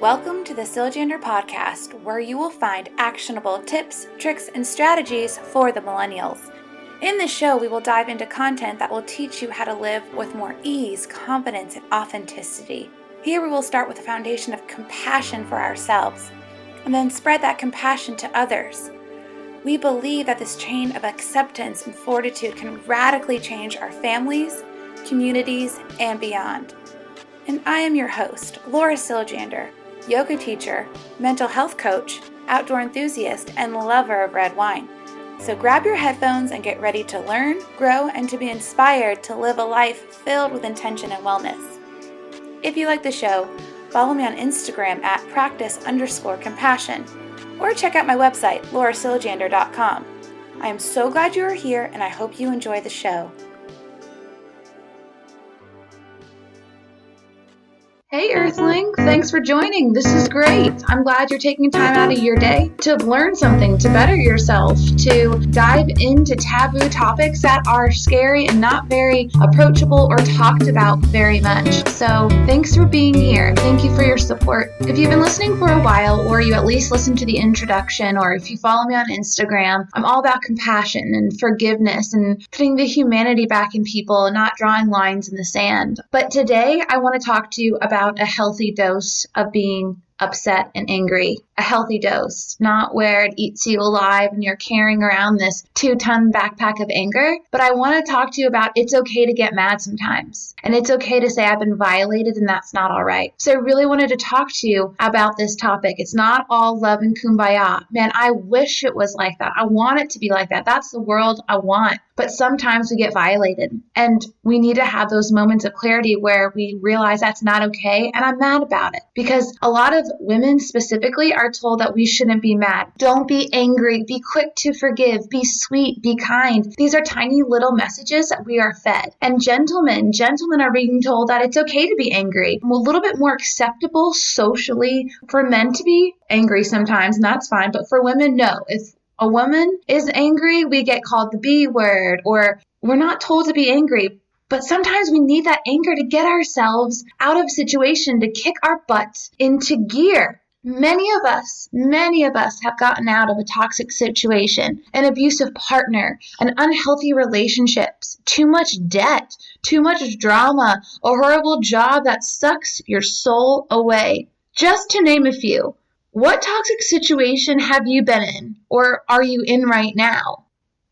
Welcome to the Siljander Podcast, where you will find actionable tips, tricks, and strategies for the millennials. In this show, we will dive into content that will teach you how to live with more ease, confidence, and authenticity. Here we will start with a foundation of compassion for ourselves, and then spread that compassion to others. We believe that this chain of acceptance and fortitude can radically change our families, communities, and beyond. And I am your host, Laura Siljander, yoga teacher, mental health coach, outdoor enthusiast, and lover of red wine. So grab your headphones and get ready to learn, grow, and to be inspired to live a life filled with intention and wellness. If you like the show, follow me on Instagram at practice_compassion, or check out my website, laurasiljander.com. I am so glad you are here, and I hope you enjoy the show. Hey Earthling, thanks for joining. This is great. I'm glad you're taking time out of your day to learn something, to better yourself, to dive into taboo topics that are scary and not very approachable or talked about very much. So thanks for being here. Thank you for your support. If you've been listening for a while, or you at least listened to the introduction, or if you follow me on Instagram, I'm all about compassion and forgiveness and putting the humanity back in people and not drawing lines in the sand. But today I want to talk to you about a healthy dose of being upset and angry. A healthy dose, not where it eats you alive and you're carrying around this 2-ton backpack of anger. But I want to talk to you about it's okay to get mad sometimes. And it's okay to say I've been violated and that's not all right. So I really wanted to talk to you about this topic. It's not all love and kumbaya. Man, I wish it was like that. I want it to be like that. That's the world I want. But sometimes we get violated, and we need to have those moments of clarity where we realize that's not okay, and I'm mad about it. Because a lot of women specifically are told that we shouldn't be mad. Don't be angry. Be quick to forgive. Be sweet. Be kind. These are tiny little messages that we are fed. And gentlemen are being told that it's okay to be angry. A little bit more acceptable socially for men to be angry sometimes, and that's fine. But for women, no. If a woman is angry, we get called the B word, or we're not told to be angry. But sometimes we need that anger to get ourselves out of situation, to kick our butts into gear. Many of us have gotten out of a toxic situation, an abusive partner, an unhealthy relationships, too much debt, too much drama, a horrible job that sucks your soul away. Just to name a few. What toxic situation have you been in, or are you in right now?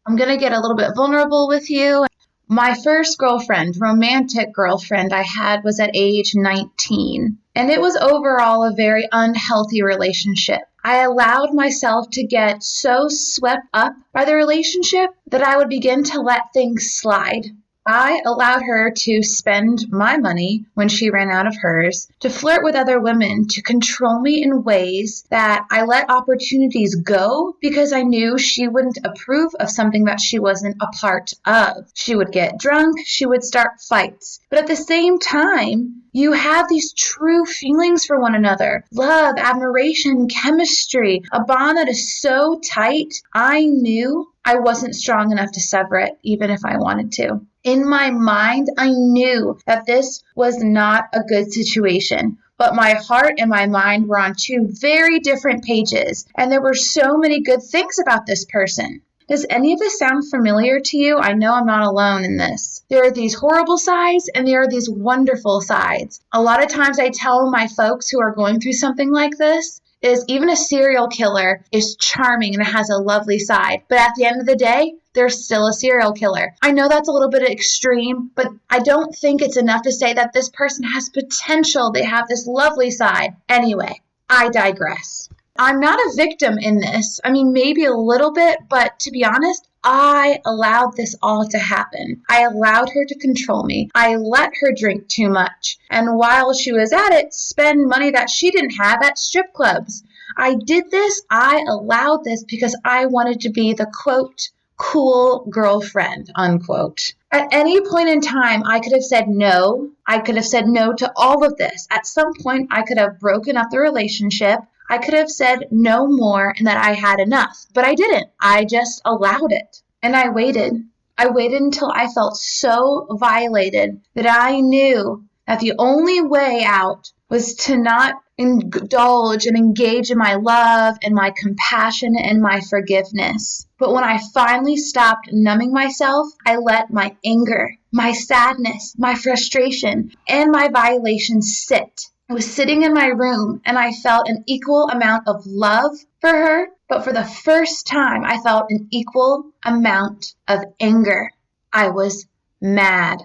I'm going to get a little bit vulnerable with you. My first romantic girlfriend I had was at age 19, and it was overall a very unhealthy relationship. I allowed myself to get so swept up by the relationship that I would begin to let things slide. I allowed her to spend my money when she ran out of hers, to flirt with other women, to control me in ways that I let opportunities go because I knew she wouldn't approve of something that she wasn't a part of. She would get drunk, she would start fights. But at the same time, you have these true feelings for one another. Love, admiration, chemistry, a bond that is so tight. I knew I wasn't strong enough to sever it, even if I wanted to. In my mind, I knew that this was not a good situation, but my heart and my mind were on two very different pages, and there were so many good things about this person. Does any of this sound familiar to you? I know I'm not alone in this. There are these horrible sides and there are these wonderful sides. A lot of times I tell my folks who are going through something like this, is even a serial killer is charming and has a lovely side. But at the end of the day, they're still a serial killer. I know that's a little bit extreme, but I don't think it's enough to say that this person has potential. They have this lovely side. Anyway, I digress. I'm not a victim in this. I mean, maybe a little bit, but to be honest, I allowed this all to happen. I allowed her to control me. I let her drink too much. And while she was at it, spend money that she didn't have at strip clubs. I did this. I allowed this because I wanted to be the, quote, cool girlfriend, unquote. At any point in time, I could have said no. I could have said no to all of this. At some point, I could have broken up the relationship. I could have said no more and that I had enough, but I didn't. I just allowed it. And I waited. I waited until I felt so violated that I knew that the only way out was to not indulge and engage in my love and my compassion and my forgiveness. But when I finally stopped numbing myself, I let my anger, my sadness, my frustration, and my violations sit. I was sitting in my room and I felt an equal amount of love for her, but for the first time, I felt an equal amount of anger. I was mad.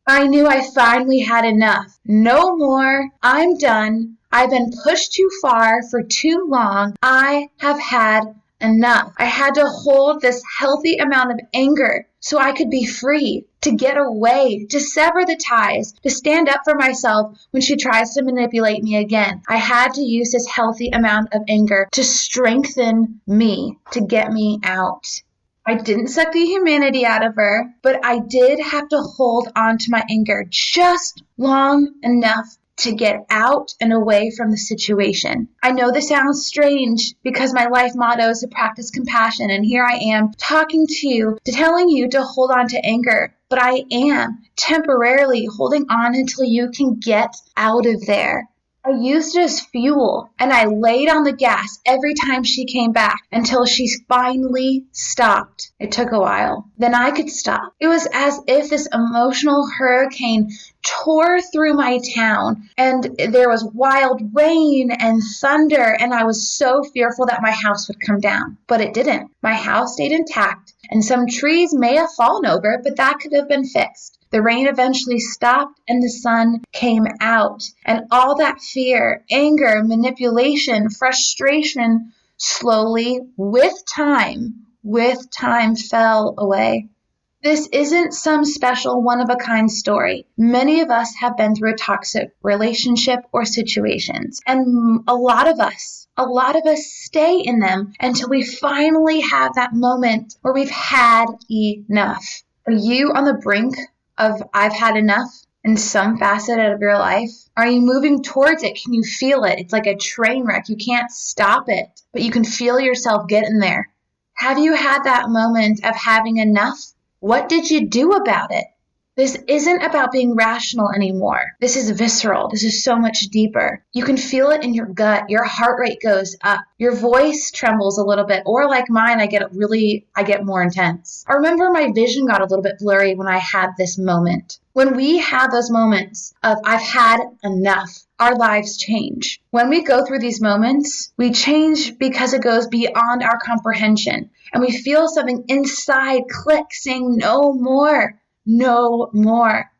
I knew I finally had enough. No more. I'm done. I've been pushed too far for too long. I have had enough. I had to hold this healthy amount of anger so I could be free, to get away, to sever the ties, to stand up for myself when she tries to manipulate me again. I had to use this healthy amount of anger to strengthen me, to get me out. I didn't suck the humanity out of her, but I did have to hold on to my anger just long enough to get out and away from the situation. I know this sounds strange because my life motto is to practice compassion, and here I am talking to you, telling you to hold on to anger, but I am temporarily holding on until you can get out of there. I used it as fuel, and I laid on the gas every time she came back until she finally stopped. It took a while. Then I could stop. It was as if this emotional hurricane tore through my town, and there was wild rain and thunder, and I was so fearful that my house would come down. But it didn't. My house stayed intact, and some trees may have fallen over, but that could have been fixed. The rain eventually stopped and the sun came out, and all that fear, anger, manipulation, frustration slowly, with time fell away. This isn't some special one-of-a-kind story. Many of us have been through a toxic relationship or situations, and a lot of us stay in them until we finally have that moment where we've had enough. Are you on the brink of I've had enough in some facet of your life? Are you moving towards it? Can you feel it? It's like a train wreck. You can't stop it, but you can feel yourself getting there. Have you had that moment of having enough? What did you do about it? This isn't about being rational anymore. This is visceral. This is so much deeper. You can feel it in your gut. Your heart rate goes up. Your voice trembles a little bit. Or like mine, I get more intense. I remember my vision got a little bit blurry when I had this moment. When we have those moments of I've had enough, our lives change. When we go through these moments, we change because it goes beyond our comprehension. And we feel something inside click saying no more. No more.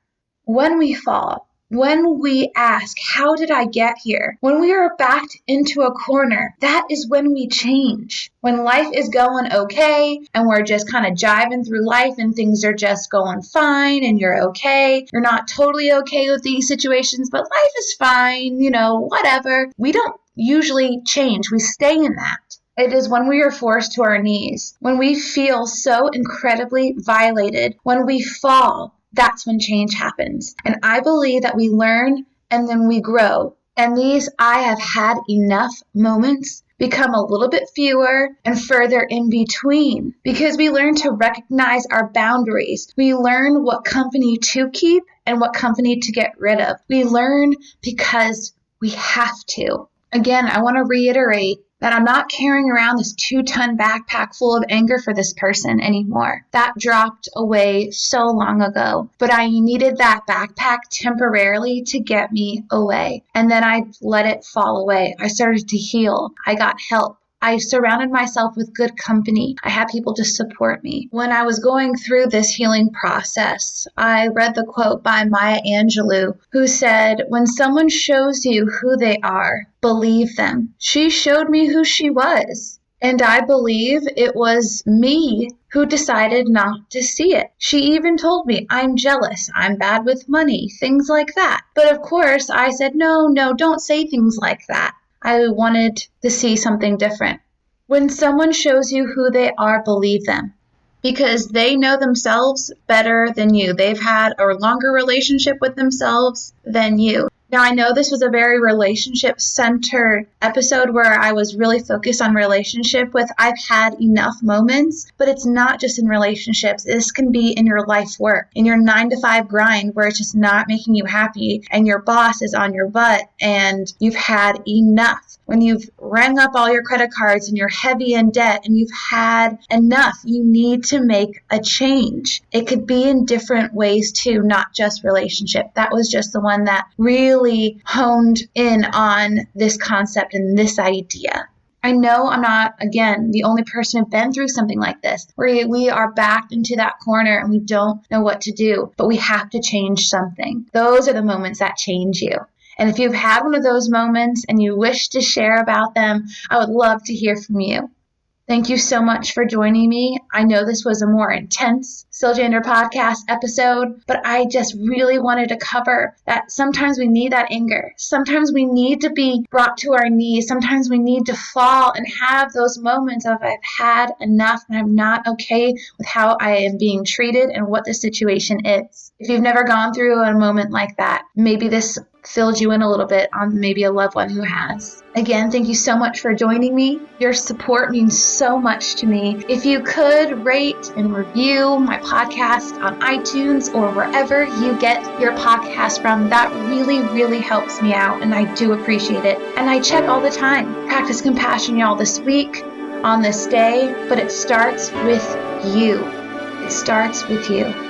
When we fall, when we ask, how did I get here? When we are backed into a corner, that is when we change. When life is going okay and we're just kind of jiving through life and things are just going fine and you're okay. You're not totally okay with these situations, but life is fine, whatever. We don't usually change. We stay in that. It is when we are forced to our knees, when we feel so incredibly violated, when we fall, that's when change happens. And I believe that we learn and then we grow. And these I have had enough moments become a little bit fewer and further in between because we learn to recognize our boundaries. We learn what company to keep and what company to get rid of. We learn because we have to. Again, I want to reiterate that I'm not carrying around this 2-ton backpack full of anger for this person anymore. That dropped away so long ago, but I needed that backpack temporarily to get me away. And then I let it fall away. I started to heal. I got help. I surrounded myself with good company. I had people to support me. When I was going through this healing process, I read the quote by Maya Angelou, who said, "When someone shows you who they are, believe them." She showed me who she was. And I believe it was me who decided not to see it. She even told me, I'm jealous, I'm bad with money, things like that. But of course, I said, no, don't say things like that. I wanted to see something different. When someone shows you who they are, believe them. Because they know themselves better than you. They've had a longer relationship with themselves than you. Now, I know this was a very relationship-centered episode where I was really focused on relationship with I've had enough moments, but it's not just in relationships. This can be in your life work, in your 9-to-5 grind where it's just not making you happy and your boss is on your butt and you've had enough. When you've rang up all your credit cards and you're heavy in debt and you've had enough, you need to make a change. It could be in different ways too, not just relationship. That was just the one that really honed in on this concept and this idea. I know I'm not, again, the only person who's been through something like this, where we are backed into that corner and we don't know what to do, but we have to change something. Those are the moments that change you. And if you've had one of those moments and you wish to share about them, I would love to hear from you. Thank you so much for joining me. I know this was a more intense Siljander Podcast episode, but I just really wanted to cover that sometimes we need that anger. Sometimes we need to be brought to our knees. Sometimes we need to fall and have those moments of I've had enough and I'm not okay with how I am being treated and what the situation is. If you've never gone through a moment like that, maybe this filled you in a little bit on maybe a loved one who has. Again, thank you so much for joining me. Your support means so much to me. If you could rate and review my podcast on iTunes or wherever you get your podcast from, that really, really helps me out, and I do appreciate it. And I check all the time. Practice compassion, y'all, this week, on this day, but it starts with you. It starts with you.